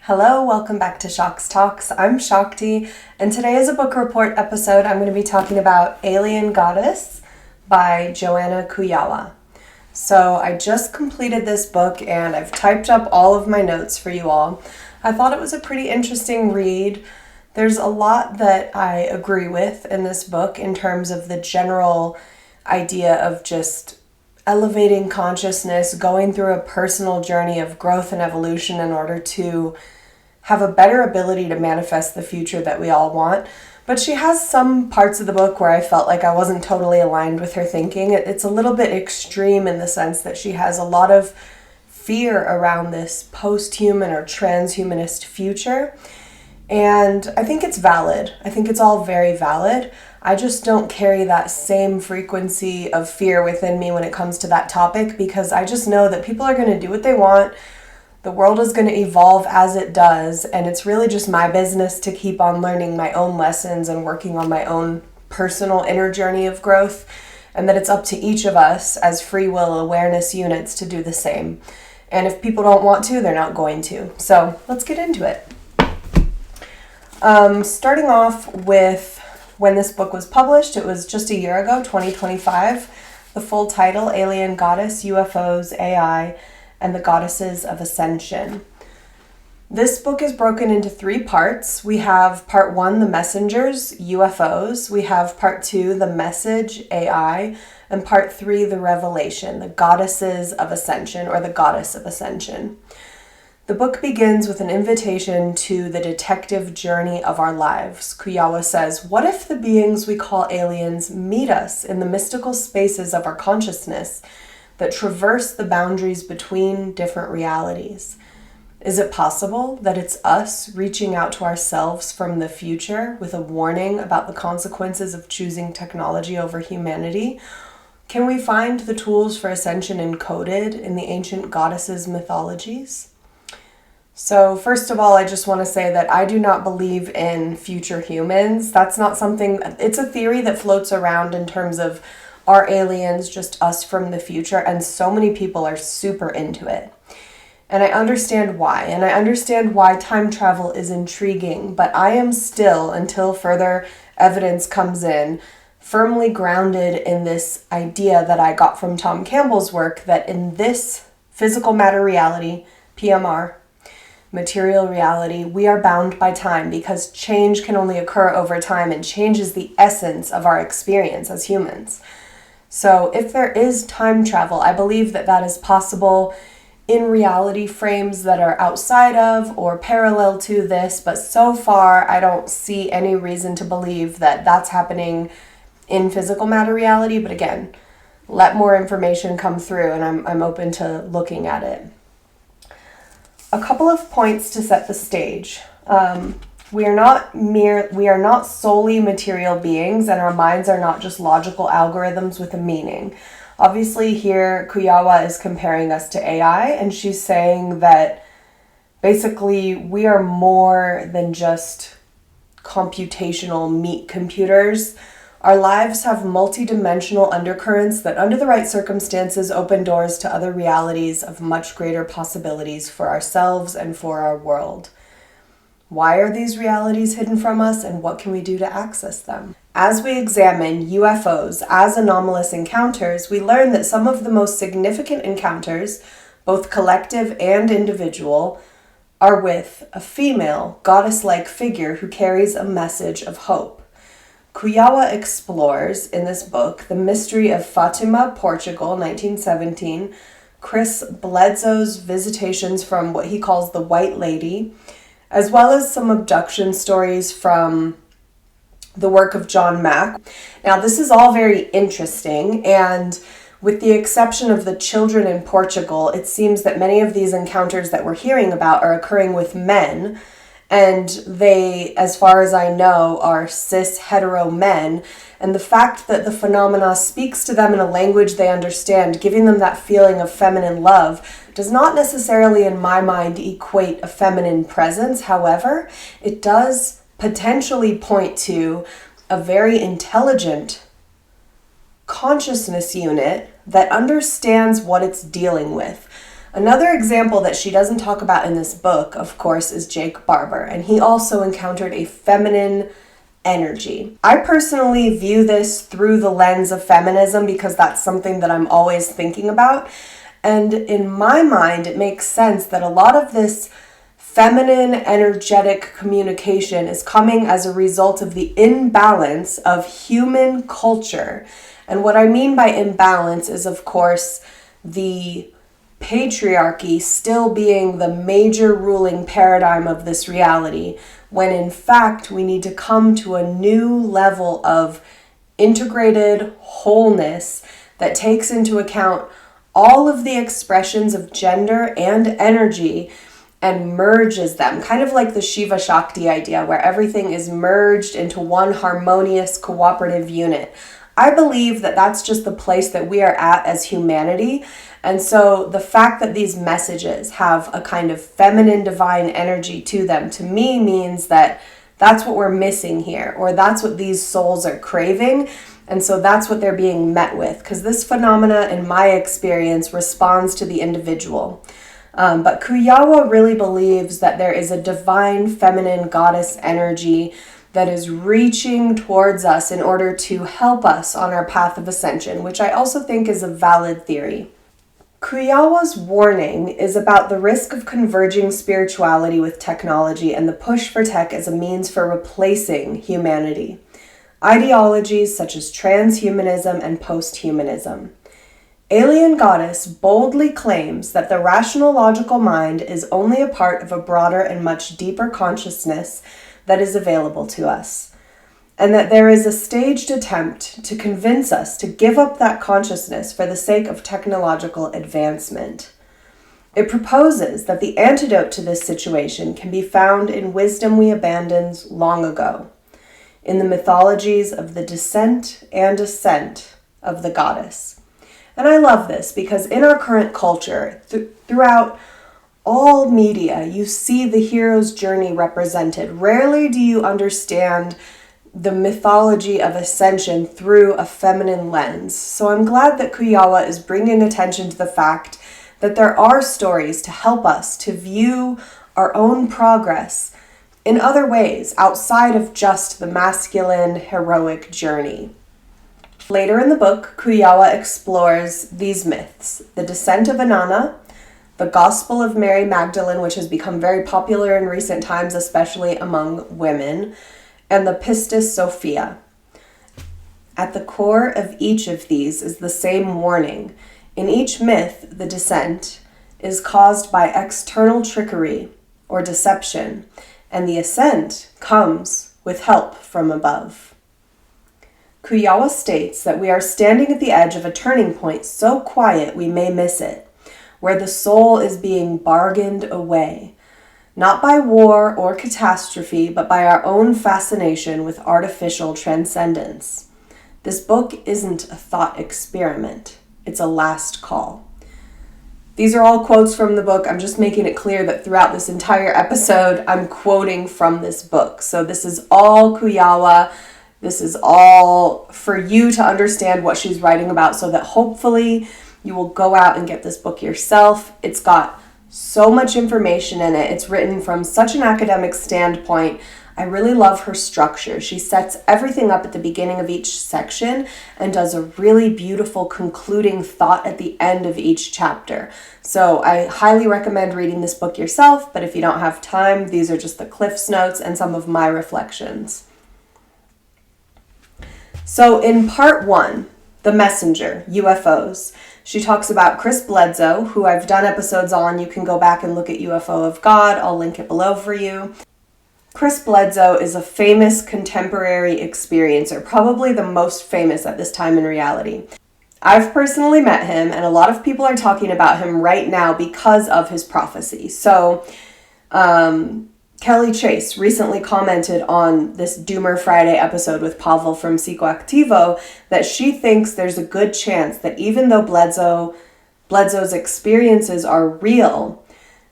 Hello, welcome back to Shak's Talks. I'm Shakti, and today is a book report episode. I'm going to be talking about Alien Goddess by Joanna Kujawa. So I just completed this book and I've typed up all of my notes for you all. I thought it was a pretty interesting read. There's a lot that I agree with in this book in terms of the general idea of just elevating consciousness, going through a personal journey of growth and evolution in order to have a better ability to manifest the future that we all want. But she has some parts of the book where I felt like I wasn't totally aligned with her thinking. It's a little bit extreme in the sense that she has a lot of fear around this post-human or transhumanist future. And I think it's valid. I think it's all very valid. I just don't carry that same frequency of fear within me when it comes to that topic, because I just know that people are going to do what they want. The world is going to evolve as it does, and it's really just my business to keep on learning my own lessons and working on my own personal inner journey of growth, and that it's up to each of us as free will awareness units to do the same. And if people don't want to, they're not going to. So let's get into it. Starting off with when this book was published, it was just a year ago, 2025. The full title, Alien Goddess, UFOs, AI, and the Goddesses of Ascension. This book is broken into 3 parts. We have part 1, the messengers, UFOs. We have part 2, the message, AI. And part 3, the revelation, the Goddesses of Ascension, or the Goddess of Ascension. The book begins with an invitation to the detective journey of our lives. Kujawa says, what if the beings we call aliens meet us in the mystical spaces of our consciousness that traverse the boundaries between different realities? Is it possible that it's us reaching out to ourselves from the future with a warning about the consequences of choosing technology over humanity? Can we find the tools for ascension encoded in the ancient goddesses' mythologies? So first of all, I just want to say that I do not believe in future humans. That's not something, it's a theory that floats around in terms of, are aliens just us from the future? And so many people are super into it. And I understand why. And I understand why time travel is intriguing. But I am still, until further evidence comes in, firmly grounded in this idea that I got from Tom Campbell's work, that in this physical matter reality, PMR, material reality, we are bound by time because change can only occur over time, and change is the essence of our experience as humans. So if there is time travel, I believe that that is possible in reality frames that are outside of or parallel to this, but so far I don't see any reason to believe that that's happening in physical matter reality. But again, let more information come through and I'm open to looking at it. A couple of points to set the stage. We are not solely material beings, and our minds are not just logical algorithms with a meaning. Obviously here Kujawa is comparing us to AI, and she's saying that basically we are more than just computational meat computers. Our lives have multidimensional undercurrents that, under the right circumstances, open doors to other realities of much greater possibilities for ourselves and for our world. Why are these realities hidden from us, and what can we do to access them? As we examine UFOs as anomalous encounters, we learn that some of the most significant encounters, both collective and individual, are with a female, goddess-like figure who carries a message of hope. Kujawa explores in this book the mystery of Fatima, Portugal, 1917, Chris Bledsoe's visitations from what he calls the White Lady, as well as some abduction stories from the work of John Mack. Now, this is all very interesting, and with the exception of the children in Portugal, it seems that many of these encounters that we're hearing about are occurring with men, and they, as far as I know, are cis hetero men, and the fact that the phenomena speaks to them in a language they understand, giving them that feeling of feminine love, does not necessarily, in my mind, equate a feminine presence. However, it does potentially point to a very intelligent consciousness unit that understands what it's dealing with. Another example that she doesn't talk about in this book, of course, is Jake Barber, and he also encountered a feminine energy. I personally view this through the lens of feminism because that's something that I'm always thinking about. And in my mind, it makes sense that a lot of this feminine energetic communication is coming as a result of the imbalance of human culture. And what I mean by imbalance is, of course, the patriarchy still being the major ruling paradigm of this reality, when in fact we need to come to a new level of integrated wholeness that takes into account all of the expressions of gender and energy and merges them, kind of like the Shiva Shakti idea, where everything is merged into one harmonious cooperative unit. I believe that that's just the place that we are at as humanity. And so the fact that these messages have a kind of feminine divine energy to them, to me means that that's what we're missing here, or that's what these souls are craving. And so that's what they're being met with, because this phenomena, in my experience, responds to the individual. But Kujawa really believes that there is a divine feminine goddess energy that is reaching towards us in order to help us on our path of ascension, which I also think is a valid theory. Kujawa's warning is about the risk of converging spirituality with technology and the push for tech as a means for replacing humanity. Ideologies such as transhumanism and posthumanism. Alien Goddess boldly claims that the rational logical mind is only a part of a broader and much deeper consciousness that is available to us, and that there is a staged attempt to convince us to give up that consciousness for the sake of technological advancement. It proposes that the antidote to this situation can be found in wisdom we abandoned long ago, in the mythologies of the descent and ascent of the goddess. And I love this because in our current culture, throughout all media, you see the hero's journey represented. Rarely do you understand the mythology of ascension through a feminine lens. So I'm glad that Kujawa is bringing attention to the fact that there are stories to help us to view our own progress in other ways outside of just the masculine heroic journey. Later in the book, Kujawa explores these myths: the descent of Inanna, the Gospel of Mary Magdalene, which has become very popular in recent times, especially among women, and the Pistis Sophia. At the core of each of these is the same warning. In each myth, the descent is caused by external trickery or deception, and the ascent comes with help from above. Kujawa states that we are standing at the edge of a turning point so quiet we may miss it, where the soul is being bargained away, not by war or catastrophe, but by our own fascination with artificial transcendence. This book isn't a thought experiment. It's a last call. These are all quotes from the book. I'm just making it clear that throughout this entire episode, I'm quoting from this book. So this is all Kujawa. This is all for you to understand what she's writing about, so that hopefully you will go out and get this book yourself. It's got so much information in it. It's written from such an academic standpoint. I really love her structure. She sets everything up at the beginning of each section and does a really beautiful concluding thought at the end of each chapter. So I highly recommend reading this book yourself, but if you don't have time, these are just the Cliff's Notes and some of my reflections. So in part 1, The Messenger, UFOs, she talks about Chris Bledsoe, who I've done episodes on. You can go back and look at UFO of God. I'll link it below for you. Chris Bledsoe is a famous contemporary experiencer, probably the most famous at this time in reality. I've personally met him, and a lot of people are talking about him right now because of his prophecy. So, Kelly Chase recently commented on this Doomer Friday episode with Pavel from Psychoactivo that she thinks there's a good chance that even though Bledsoe's experiences are real,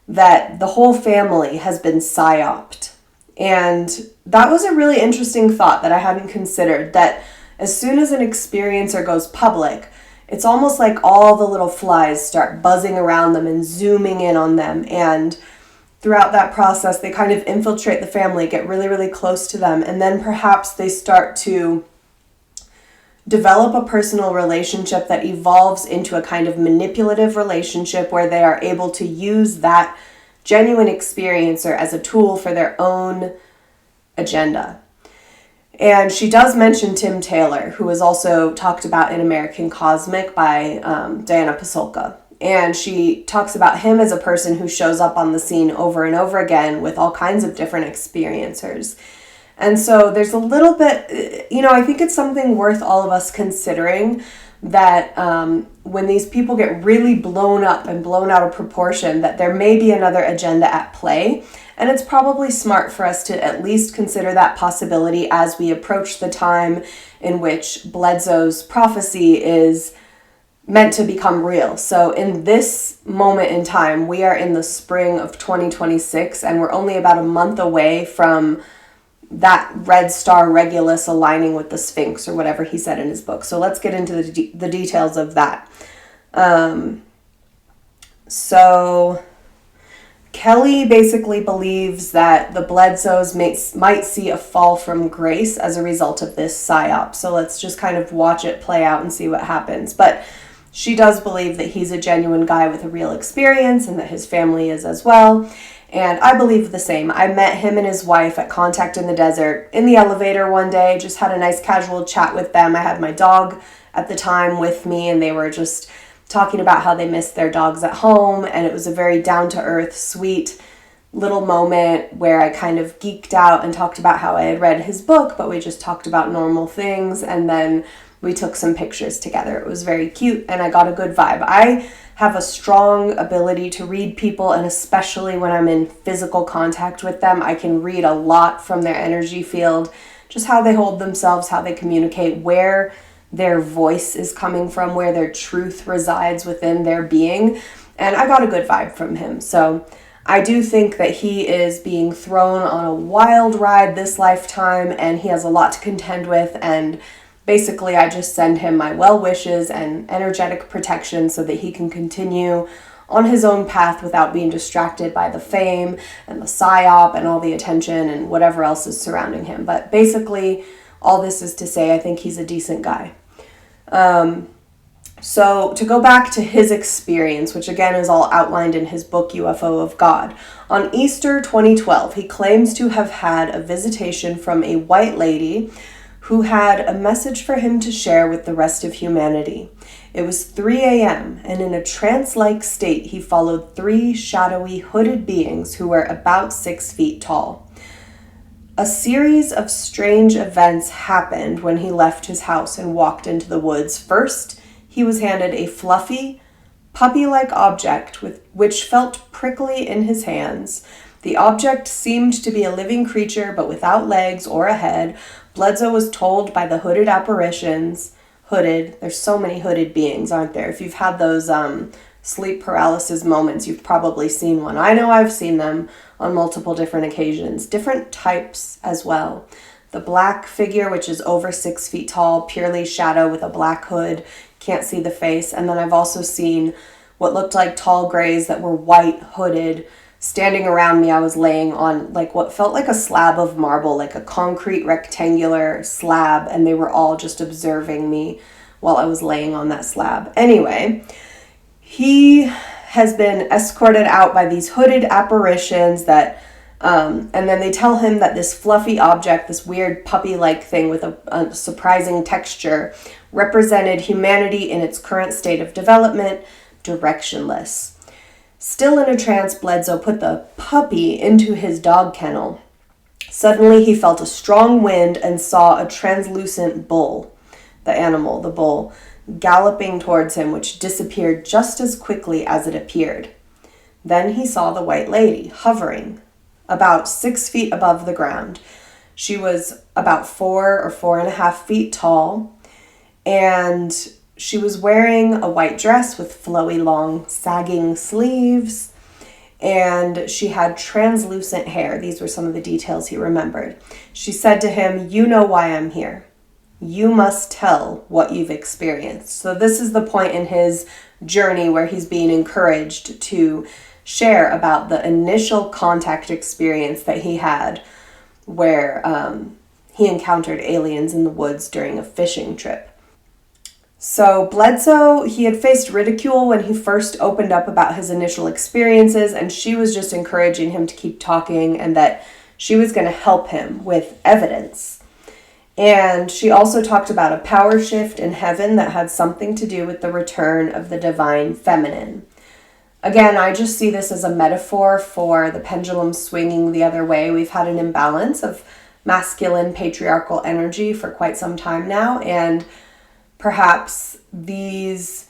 that the whole family has been psyoped. And that was a really interesting thought that I hadn't considered, that as soon as an experiencer goes public, it's almost like all the little flies start buzzing around them and zooming in on them. And throughout that process, they kind of infiltrate the family, get really, really close to them. And then perhaps they start to develop a personal relationship that evolves into a kind of manipulative relationship where they are able to use that genuine experiencer as a tool for their own agenda. And she does mention Tim Taylor, who is also talked about in American Cosmic by Diana Pasulka. And she talks about him as a person who shows up on the scene over and over again with all kinds of different experiencers. And so there's a little bit, I think it's something worth all of us considering, that when these people get really blown up and blown out of proportion, that there may be another agenda at play. And it's probably smart for us to at least consider that possibility as we approach the time in which Bledsoe's prophecy is meant to become real. So in this moment in time, we are in the spring of 2026, and we're only about a month away from that red star Regulus aligning with the Sphinx, or whatever he said in his book. So let's get into the details of that. So Kelly basically believes that the Bledsoes might see a fall from grace as a result of this psyop. So let's just kind of watch it play out and see what happens. But she does believe that he's a genuine guy with a real experience and that his family is as well. And I believe the same. I met him and his wife at Contact in the Desert in the elevator one day, just had a nice casual chat with them. I had my dog at the time with me, and they were just talking about how they missed their dogs at home. And it was a very down-to-earth, sweet little moment where I kind of geeked out and talked about how I had read his book, but we just talked about normal things. And then we took some pictures together. It was very cute, and I got a good vibe. I have a strong ability to read people, and especially when I'm in physical contact with them, I can read a lot from their energy field, just how they hold themselves, how they communicate, where their voice is coming from, where their truth resides within their being. And I got a good vibe from him. So I do think that he is being thrown on a wild ride this lifetime, and he has a lot to contend with. And basically, I just send him my well wishes and energetic protection so that he can continue on his own path without being distracted by the fame and the psyop and all the attention and whatever else is surrounding him. But basically, all this is to say, I think he's a decent guy. So to go back to his experience, which again is all outlined in his book, UFO of God, on Easter 2012, he claims to have had a visitation from a white lady who had a message for him to share with the rest of humanity. It was 3 a.m., and in a trance-like state, he followed 3 shadowy, hooded beings who were about 6 feet tall. A series of strange events happened when he left his house and walked into the woods. First, he was handed a fluffy, puppy-like object which felt prickly in his hands. The object seemed to be a living creature, but without legs or a head. Bledsoe was told by the hooded apparitions, there's so many hooded beings, aren't there? If you've had those sleep paralysis moments, you've probably seen one. I know I've seen them on multiple different occasions, different types as well. The black figure, which is over 6 feet tall, purely shadow with a black hood, can't see the face. And then I've also seen what looked like tall grays that were white, hooded, standing around me. I was laying on like what felt like a slab of marble, like a concrete rectangular slab, and they were all just observing me while I was laying on that slab. Anyway, he has been escorted out by these hooded apparitions that and then they tell him that this fluffy object, this weird puppy-like thing with a surprising texture, represented humanity in its current state of development, directionless. Still in a trance, Bledsoe put the puppy into his dog kennel. Suddenly, he felt a strong wind and saw a translucent bull, the bull, galloping towards him, which disappeared just as quickly as it appeared. Then he saw the white lady, hovering, about 6 feet above the ground. She was about 4 or 4.5 feet tall, and she was wearing a white dress with flowy, long, sagging sleeves, and she had translucent hair. These were some of the details he remembered. She said to him, "You know why I'm here." You must tell what you've experienced. So this is the point in his journey where he's being encouraged to share about the initial contact experience that he had where he encountered aliens in the woods during a fishing trip. So Bledsoe, he had faced ridicule when he first opened up about his initial experiences, and she was just encouraging him to keep talking and that she was going to help him with evidence. And she also talked about a power shift in heaven that had something to do with the return of the divine feminine. Again, I just see this as a metaphor for the pendulum swinging the other way. We've had an imbalance of masculine patriarchal energy for quite some time now, and perhaps these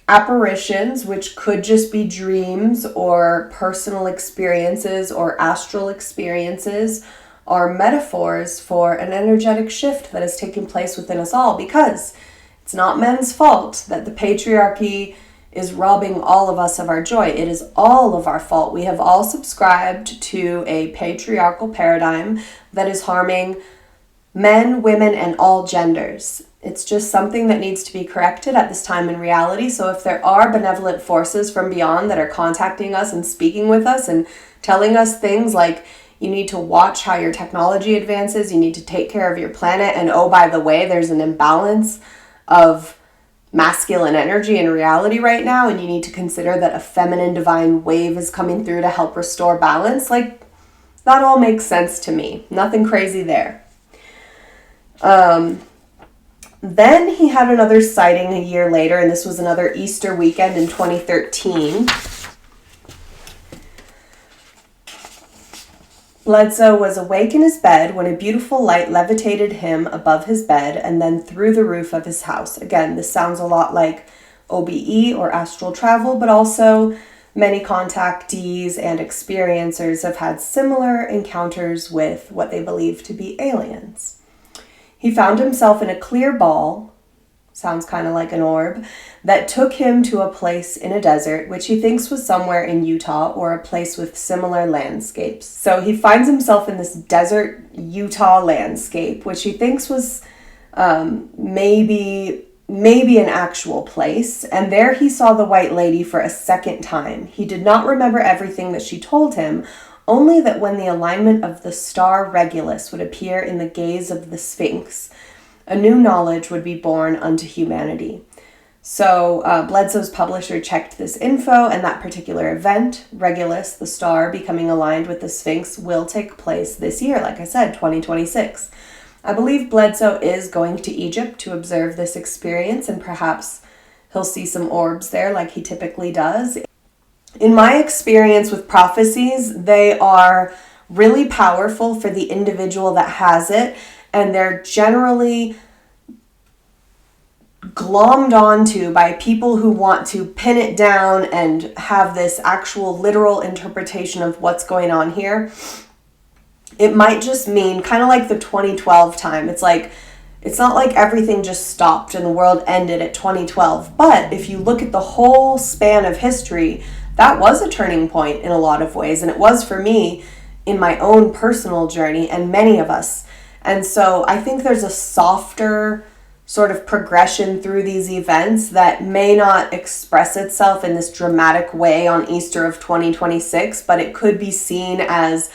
apparitions, which could just be dreams or personal experiences or astral experiences, are metaphors for an energetic shift that is taking place within us all, because it's not men's fault that the patriarchy is robbing all of us of our joy. It is all of our fault. We have all subscribed to a patriarchal paradigm that is harming men, women, and all genders. It's just something that needs to be corrected at this time in reality. So if there are benevolent forces from beyond that are contacting us and speaking with us and telling us things like, you need to watch how your technology advances, you need to take care of your planet, and oh, by the way, there's an imbalance of masculine energy in reality right now, and you need to consider that a feminine divine wave is coming through to help restore balance, like, that all makes sense to me. Nothing crazy there. Then he had another sighting a year later, and this was another Easter weekend in 2013. Bledsoe was awake in his bed when a beautiful light levitated him above his bed and then through the roof of his house. Again, this sounds a lot like OBE or astral travel, but also many contactees and experiencers have had similar encounters with what they believe to be aliens. He found himself in a clear ball, sounds kind of like an orb, that took him to a place in a desert, which he thinks was somewhere in Utah or a place with similar landscapes. So he finds himself in this desert Utah landscape, which he thinks was maybe an actual place. And there he saw the white lady for a second time. He did not remember everything that she told him, only that when the alignment of the star Regulus would appear in the gaze of the Sphinx, a new knowledge would be born unto humanity. So Bledsoe's publisher checked this info, and that particular event, Regulus, the star becoming aligned with the Sphinx, will take place this year, like I said, 2026. I believe Bledsoe is going to Egypt to observe this experience, and perhaps he'll see some orbs there like he typically does. In my experience with prophecies, they are really powerful for the individual that has it, and they're generally glommed onto by people who want to pin it down and have this actual literal interpretation of what's going on here. It might just mean kind of like the 2012 time. It's not like everything just stopped and the world ended at 2012. But if you look at the whole span of history, that was a turning point in a lot of ways. And it was for me in my own personal journey and many of us. And so I think there's a softer sort of progression through these events that may not express itself in this dramatic way on Easter of 2026, but it could be seen as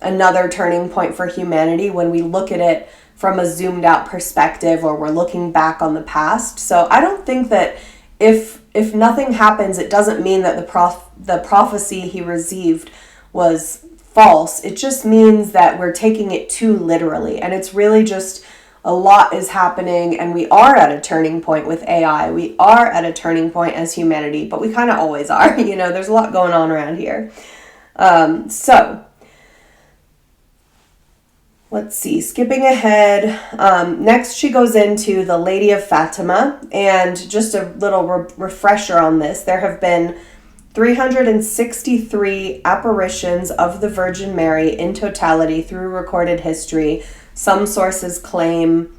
another turning point for humanity when we look at it from a zoomed out perspective, or we're looking back on the past. So I don't think that if nothing happens, it doesn't mean that the prophecy he received was false. It just means that we're taking it too literally, and it's really just a lot is happening, and we are at a turning point with AI. We are at a turning point as humanity, but we kind of always are. There's a lot going on around here. So let's see, skipping ahead. Next, she goes into the Lady of Fatima, and just a little refresher on this. There have been 363 apparitions of the Virgin Mary in totality through recorded history. Some sources claim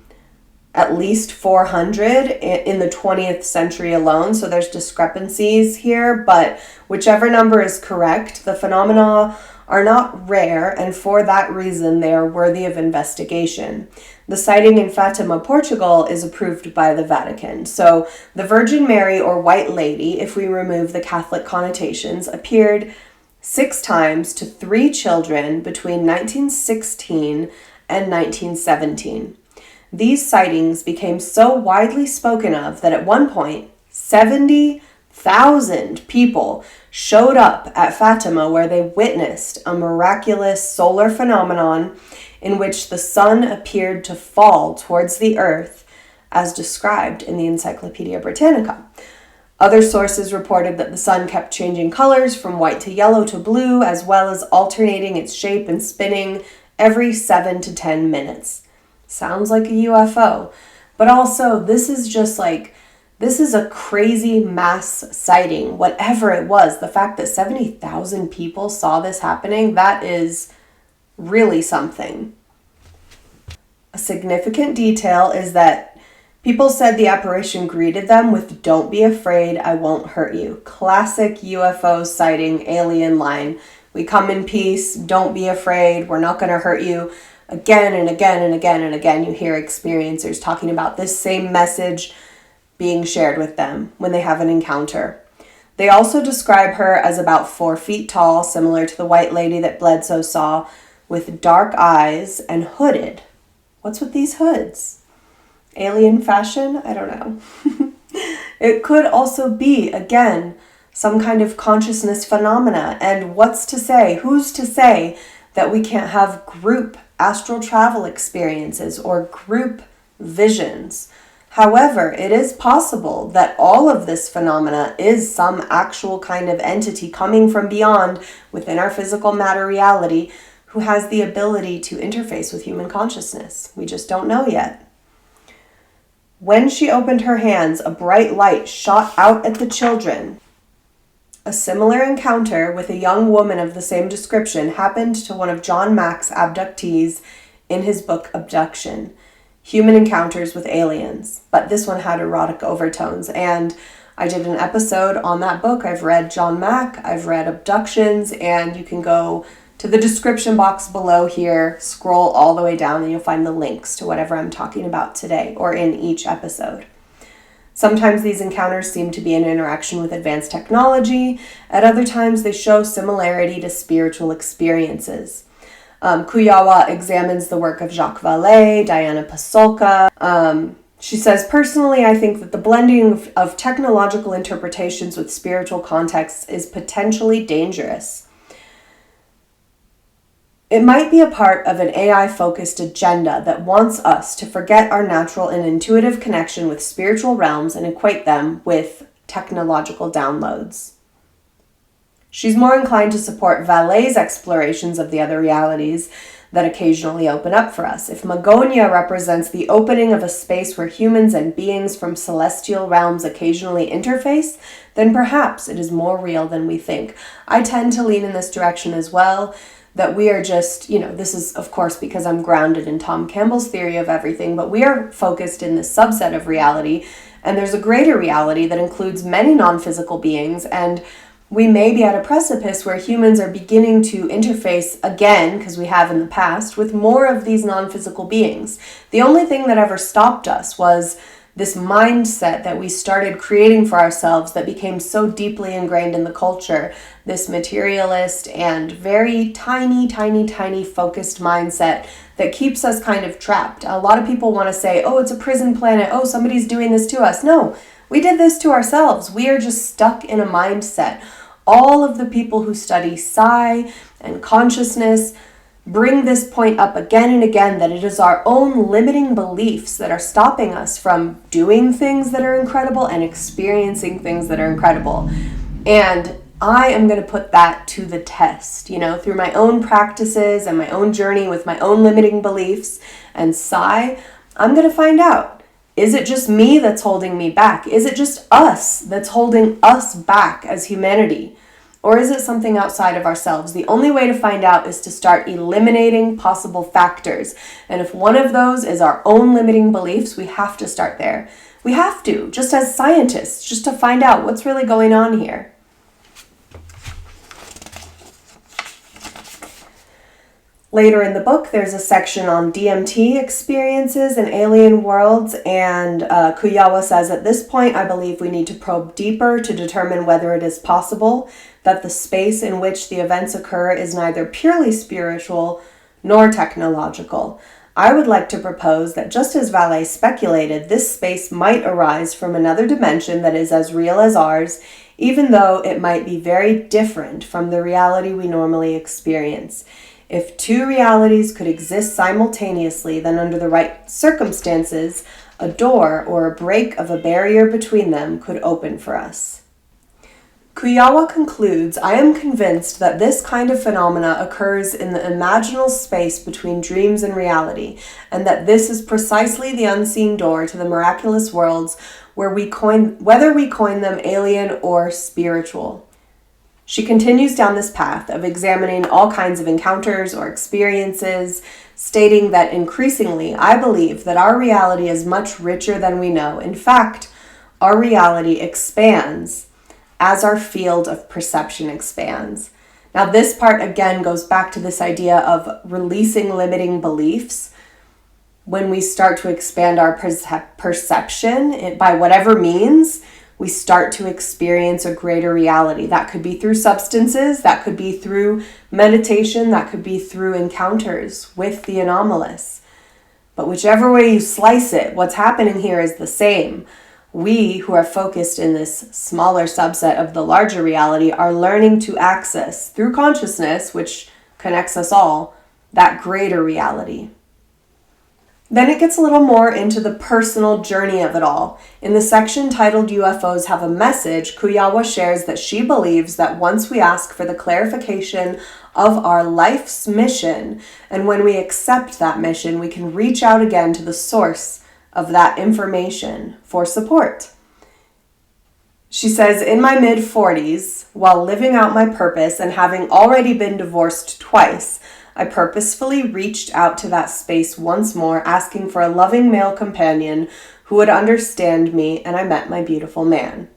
at least 400 in the 20th century alone, so there's discrepancies here, but whichever number is correct, the phenomena are not rare, and for that reason they are worthy of investigation. The sighting in Fatima, Portugal is approved by the Vatican. So the Virgin Mary, or White Lady, if we remove the Catholic connotations, appeared 6 times to 3 children between 1916 and 1917. These sightings became so widely spoken of that at one point, 70,000 people showed up at Fatima, where they witnessed a miraculous solar phenomenon in which the sun appeared to fall towards the earth, as described in the Encyclopedia Britannica. Other sources reported that the sun kept changing colors from white to yellow to blue, as well as alternating its shape and spinning every 7 to 10 minutes. Sounds like a UFO. But also, this is a crazy mass sighting, whatever it was. The fact that 70,000 people saw this happening, that is really something. A significant detail is that people said the apparition greeted them with "Don't be afraid, I won't hurt you." Classic UFO sighting alien line. We come in peace, don't be afraid, we're not going to hurt you. Again and again and again and again, you hear experiencers talking about this same message being shared with them when they have an encounter. They also describe her as about 4 feet tall, similar to the White Lady that Bledsoe saw, with dark eyes and hooded. What's with these hoods? Alien fashion? I don't know. It could also be, again, some kind of consciousness phenomena. And what's to say, who's to say that we can't have group astral travel experiences or group visions? However, it is possible that all of this phenomena is some actual kind of entity coming from beyond within our physical matter reality who has the ability to interface with human consciousness. We just don't know yet. When she opened her hands, a bright light shot out at the children. A similar encounter with a young woman of the same description happened to one of John Mack's abductees in his book Abduction, Human Encounters with Aliens. But this one had erotic overtones, and I did an episode on that book. I've read John Mack, I've read Abductions, and you can go to the description box below here, scroll all the way down, and you'll find the links to whatever I'm talking about today or in each episode. Sometimes these encounters seem to be an interaction with advanced technology. At other times, they show similarity to spiritual experiences. Kujawa examines the work of Jacques Vallée, Diana Pasulka. She says, personally, I think that the blending of technological interpretations with spiritual contexts is potentially dangerous. It might be a part of an AI-focused agenda that wants us to forget our natural and intuitive connection with spiritual realms and equate them with technological downloads. She's more inclined to support Vallée's explorations of the other realities that occasionally open up for us. If Magonia represents the opening of a space where humans and beings from celestial realms occasionally interface, then perhaps it is more real than we think. I tend to lean in this direction as well, that we are just, this is of course because I'm grounded in Tom Campbell's theory of everything, but we are focused in this subset of reality, and there's a greater reality that includes many non-physical beings, and we may be at a precipice where humans are beginning to interface again, because we have in the past, with more of these non-physical beings. The only thing that ever stopped us was this mindset that we started creating for ourselves that became so deeply ingrained in the culture, this materialist and very tiny focused mindset that keeps us kind of trapped. A lot of people want to say, oh, it's a prison planet. Oh, somebody's doing this to us. No, we did this to ourselves. We are just stuck in a mindset. All of the people who study psi and consciousness bring this point up again and again, that it is our own limiting beliefs that are stopping us from doing things that are incredible and experiencing things that are incredible. And I am going to put that to the test, through my own practices and my own journey with my own limiting beliefs and psi. I'm going to find out, is it just me that's holding me back? Is it just us that's holding us back as humanity? Or is it something outside of ourselves? The only way to find out is to start eliminating possible factors. And if one of those is our own limiting beliefs, we have to start there. We have to, just as scientists, just to find out what's really going on here. Later in the book, there's a section on DMT experiences in alien worlds, and Kujawa says, at this point, I believe we need to probe deeper to determine whether it is possible that the space in which the events occur is neither purely spiritual nor technological. I would like to propose that just as Vallée speculated, this space might arise from another dimension that is as real as ours, even though it might be very different from the reality we normally experience. If two realities could exist simultaneously, then under the right circumstances, a door or a break of a barrier between them could open for us. Kujawa concludes, I am convinced that this kind of phenomena occurs in the imaginal space between dreams and reality, and that this is precisely the unseen door to the miraculous worlds whether we coin them alien or spiritual. She continues down this path of examining all kinds of encounters or experiences, stating that increasingly, I believe that our reality is much richer than we know. In fact, our reality expands as our field of perception expands. Now, this part again goes back to this idea of releasing limiting beliefs. When we start to expand our perception by whatever means, we start to experience a greater reality. That could be through substances, that could be through meditation, that could be through encounters with the anomalous. But whichever way you slice it, what's happening here is the same. We, who are focused in this smaller subset of the larger reality, are learning to access, through consciousness, which connects us all, that greater reality. Then it gets a little more into the personal journey of it all. In the section titled UFOs Have a Message, Kujawa shares that she believes that once we ask for the clarification of our life's mission, and when we accept that mission, we can reach out again to the source of that information for support. She says, in my mid-40s, while living out my purpose and having already been divorced twice, I purposefully reached out to that space once more, asking for a loving male companion who would understand me, and I met my beautiful man.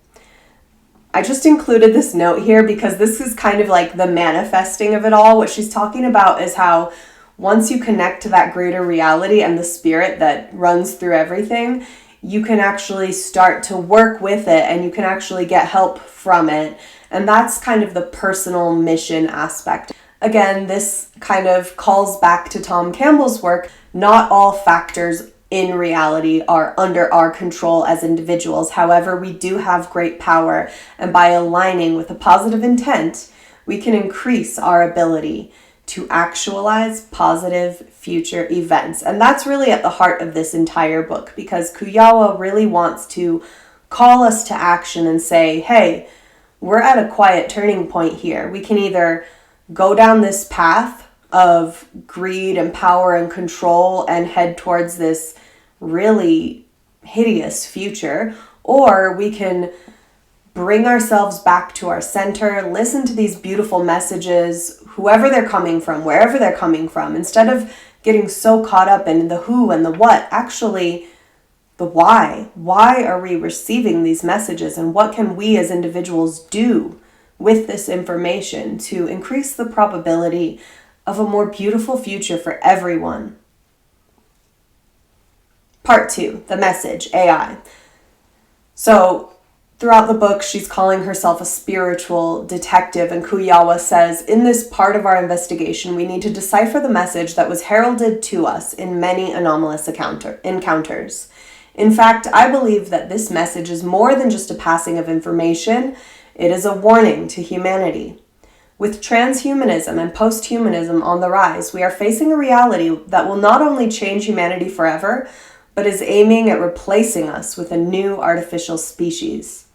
I just included this note here because this is kind of like the manifesting of it all. What she's talking about is how once you connect to that greater reality and the spirit that runs through everything, you can actually start to work with it and you can actually get help from it. And that's kind of the personal mission aspect. Again, this kind of calls back to Tom Campbell's work. Not all factors in reality are under our control as individuals. However, we do have great power, and by aligning with a positive intent, we can increase our ability to actualize positive future events. And that's really at the heart of this entire book, because Kujawa really wants to call us to action and say, hey, we're at a quiet turning point here. We can either go down this path of greed and power and control and head towards this really hideous future, or we can bring ourselves back to our center, listen to these beautiful messages, whoever they're coming from, wherever they're coming from, instead of getting so caught up in the who and the what, actually the why. Why are we receiving these messages, and what can we as individuals do with this information to increase the probability of a more beautiful future for everyone? Part 2, the message, AI. So throughout the book, she's calling herself a spiritual detective, and Kujawa says, in this part of our investigation, we need to decipher the message that was heralded to us in many anomalous encounters. In fact, I believe that this message is more than just a passing of information. It is a warning to humanity. With transhumanism and posthumanism on the rise, we are facing a reality that will not only change humanity forever, but is aiming at replacing us with a new artificial species.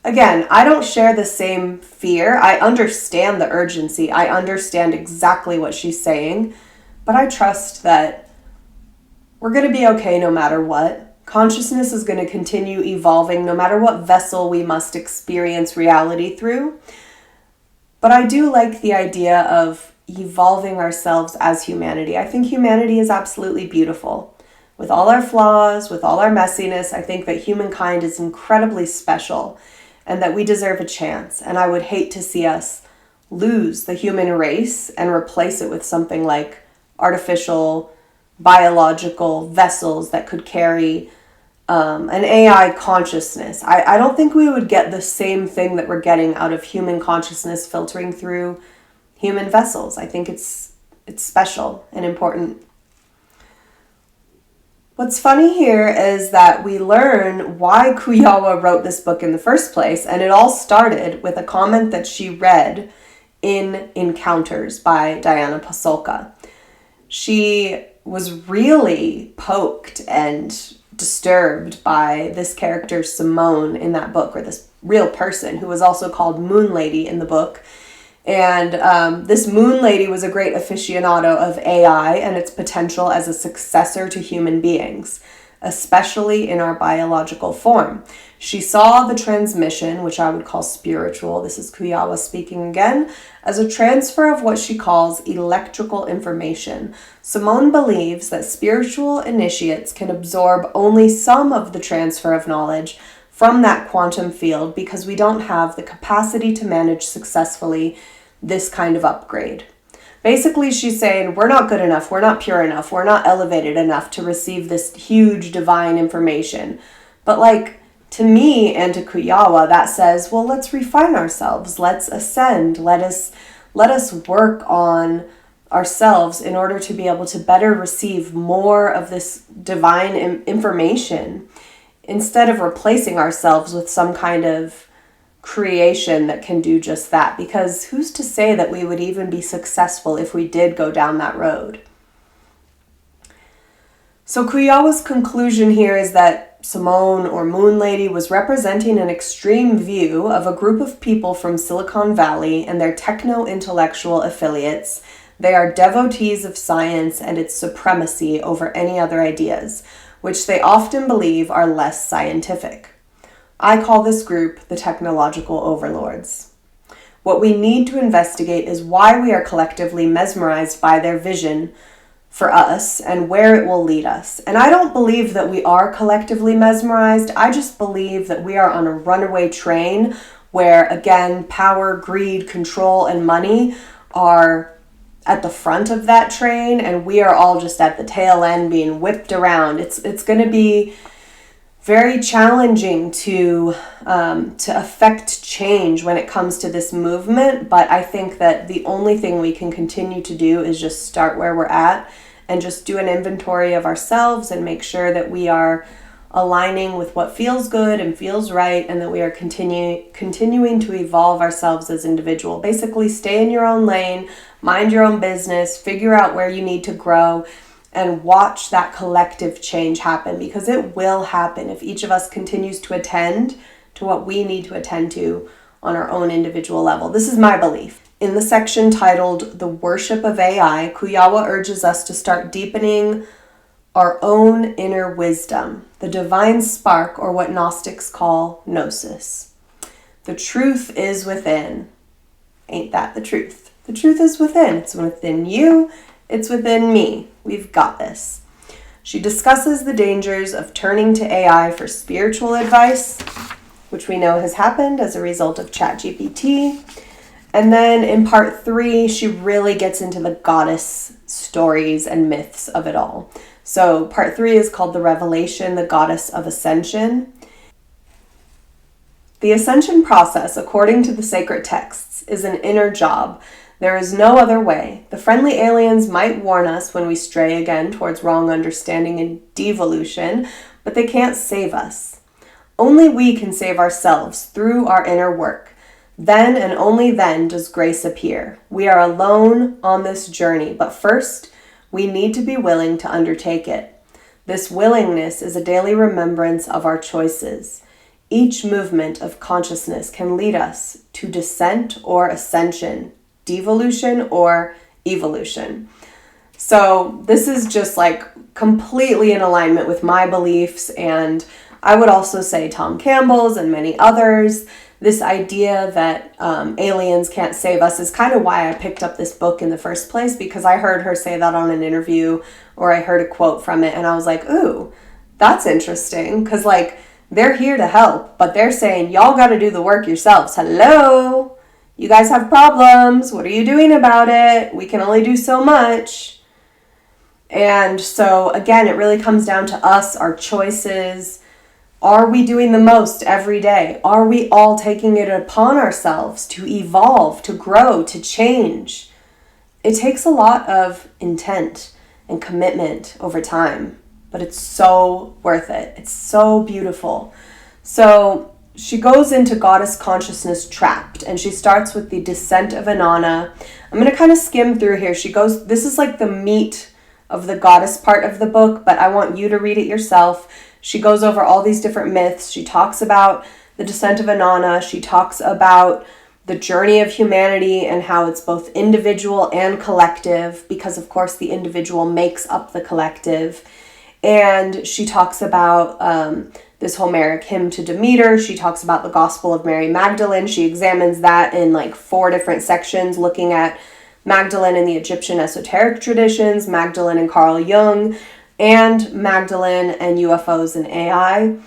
Again, I don't share the same fear. I understand the urgency. I understand exactly what she's saying, but I trust that we're going to be okay no matter what. Consciousness is going to continue evolving no matter what vessel we must experience reality through. But I do like the idea of evolving ourselves as humanity. I think humanity is absolutely beautiful. With all our flaws, with all our messiness, I think that humankind is incredibly special and that we deserve a chance. And I would hate to see us lose the human race and replace it with something like artificial biological vessels that could carry an AI consciousness. I don't think we would get the same thing that we're getting out of human consciousness filtering through human vessels. I think it's special and important. What's funny here is that we learn why Kujawa wrote this book in the first place, and it all started with a comment that she read in Encounters by Diana Pasulka. She was really poked and disturbed by this character Simone in that book, or this real person who was also called Moon Lady in the book. And this Moon Lady was a great aficionado of AI and its potential as a successor to human beings, especially in our biological form. She saw the transmission, which I would call spiritual, this is Kujawa speaking again, as a transfer of what she calls electrical information. Simone believes that spiritual initiates can absorb only some of the transfer of knowledge from that quantum field because we don't have the capacity to manage successfully this kind of upgrade. Basically, she's saying we're not good enough, we're not pure enough, we're not elevated enough to receive this huge divine information. But like, to me and to Kujawa, that says, well, let's refine ourselves, let's ascend, let us work on ourselves in order to be able to better receive more of this divine information instead of replacing ourselves with some kind of creation that can do just that. Because who's to say that we would even be successful if we did go down that road? So Kujawa's conclusion here is that Simone, or Moon Lady, was representing an extreme view of a group of people from Silicon Valley and their techno-intellectual affiliates. They are devotees of science and its supremacy over any other ideas, which they often believe are less scientific. I call this group the technological overlords. What we need to investigate is why we are collectively mesmerized by their vision for us and where it will lead us. And I don't believe that we are collectively mesmerized. I just believe that we are on a runaway train where, again, power, greed, control, and money are at the front of that train, and we are all just at the tail end being whipped around. It's going to be very challenging to affect change when it comes to this movement, but I think that the only thing we can continue to do is just start where we're at and just do an inventory of ourselves and make sure that we are aligning with what feels good and feels right, and that we are continuing to evolve ourselves as individuals. Basically, stay in your own lane, mind your own business, figure out where you need to grow, and watch that collective change happen, because it will happen if each of us continues to attend to what we need to attend to on our own individual level. This is my belief. In the section titled The Worship of AI, Kujawa urges us to start deepening our own inner wisdom, the divine spark, or what Gnostics call gnosis. The truth is within. Ain't that the truth? The truth is within. It's within you. It's within me. We've got this. She discusses the dangers of turning to AI for spiritual advice, which we know has happened as a result of ChatGPT. And then in part 3, she really gets into the goddess stories and myths of it all. So part 3 is called The Revelation, the Goddess of Ascension. The ascension process, according to the sacred texts, is an inner job. There is no other way. The friendly aliens might warn us when we stray again towards wrong understanding and devolution, but they can't save us. Only we can save ourselves through our inner work. Then and only then does grace appear. We are alone on this journey, but first, we need to be willing to undertake it. This willingness is a daily remembrance of our choices. Each movement of consciousness can lead us to descent or ascension, devolution or evolution. So this is just like completely in alignment with my beliefs, and I would also say Tom Campbell's and many others. This idea that aliens can't save us is kind of why I picked up this book in the first place, because I heard her say that on an interview, or I heard a quote from it, and I was like, ooh, that's interesting, because like they're here to help, but they're saying y'all got to do the work yourselves. Hello, You guys have problems. What are you doing about it? We can only do so much. And so, again, it really comes down to us, our choices. Are we doing the most every day? Are we all taking it upon ourselves to evolve, to grow, to change? It takes a lot of intent and commitment over time, but it's so worth it. It's so beautiful. So she goes into goddess consciousness trapped, and she starts with the descent of Inanna. I'm going to kind of skim through here. This is like the meat of the goddess part of the book, but I want you to read it yourself. She goes over all these different myths. She talks about the descent of Inanna. She talks about the journey of humanity and how it's both individual and collective, because of course the individual makes up the collective. And she talks about this Homeric hymn to Demeter. She talks about the Gospel of Mary Magdalene. She examines that in like 4 different sections, looking at Magdalene in the Egyptian esoteric traditions, Magdalene and Carl Jung, and Magdalene and UFOs and AI.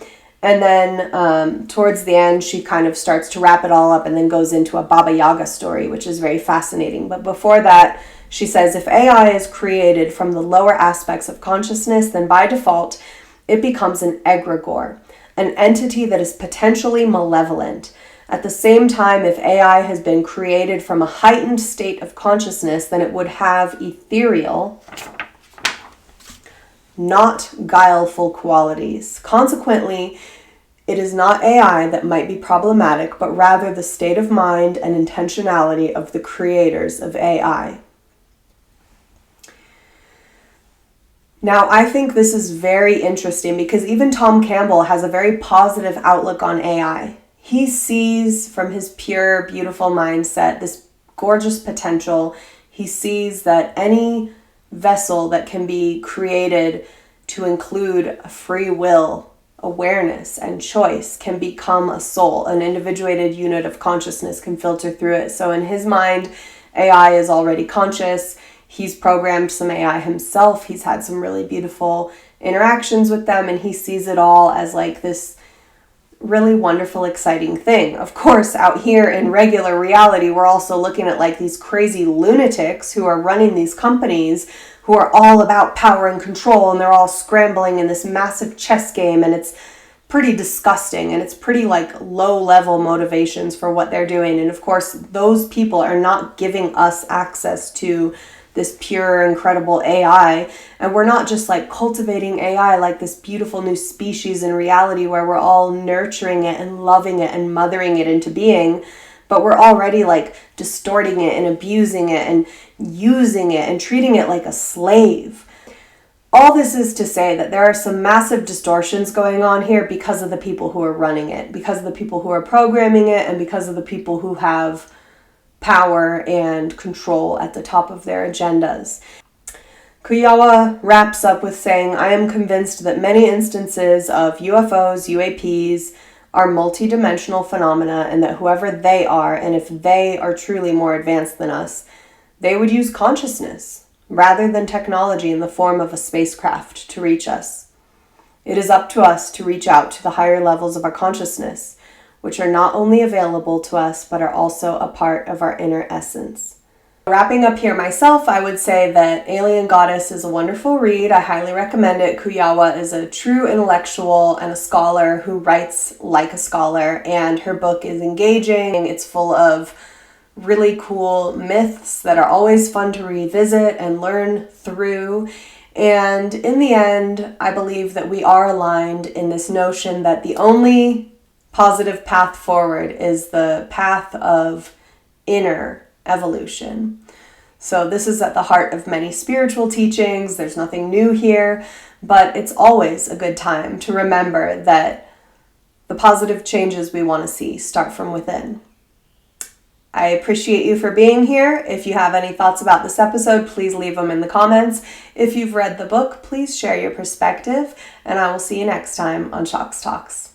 And then towards the end, she kind of starts to wrap it all up and then goes into a Baba Yaga story, which is very fascinating. But before that, she says, if AI is created from the lower aspects of consciousness, then by default, it becomes an egregore, an entity that is potentially malevolent. At the same time, if AI has been created from a heightened state of consciousness, then it would have ethereal, not guileful qualities. Consequently, it is not AI that might be problematic, but rather the state of mind and intentionality of the creators of AI. Now, I think this is very interesting because even Tom Campbell has a very positive outlook on AI. He sees from his pure, beautiful mindset this gorgeous potential. He sees that any vessel that can be created to include a free will, awareness, and choice can become a soul. An individuated unit of consciousness can filter through it. So in his mind, AI is already conscious. He's programmed some AI himself. He's had some really beautiful interactions with them, and he sees it all as like this really wonderful, exciting thing. Of course, out here in regular reality, we're also looking at like these crazy lunatics who are running these companies who are all about power and control, and they're all scrambling in this massive chess game, and it's pretty disgusting, and it's pretty like low-level motivations for what they're doing. And of course, those people are not giving us access to this pure, incredible AI. And we're not just like cultivating AI like this beautiful new species in reality where we're all nurturing it and loving it and mothering it into being, but we're already like distorting it and abusing it and using it and treating it like a slave. All this is to say that there are some massive distortions going on here because of the people who are running it, because of the people who are programming it, and because of the people who have power and control at the top of their agendas. Kujawa wraps up with saying, I am convinced that many instances of UFOs, UAPs are multidimensional phenomena, and that whoever they are, and if they are truly more advanced than us, they would use consciousness rather than technology in the form of a spacecraft to reach us. It is up to us to reach out to the higher levels of our consciousness, which are not only available to us, but are also a part of our inner essence. Wrapping up here myself, I would say that Alien Goddess is a wonderful read. I highly recommend it. Kujawa is a true intellectual and a scholar who writes like a scholar, and her book is engaging. It's full of really cool myths that are always fun to revisit and learn through. And in the end, I believe that we are aligned in this notion that the only positive path forward is the path of inner evolution. So this is at the heart of many spiritual teachings. There's nothing new here, but it's always a good time to remember that the positive changes we want to see start from within. I appreciate you for being here. If you have any thoughts about this episode, please leave them in the comments. If you've read the book, please share your perspective, and I will see you next time on Shocks Talks.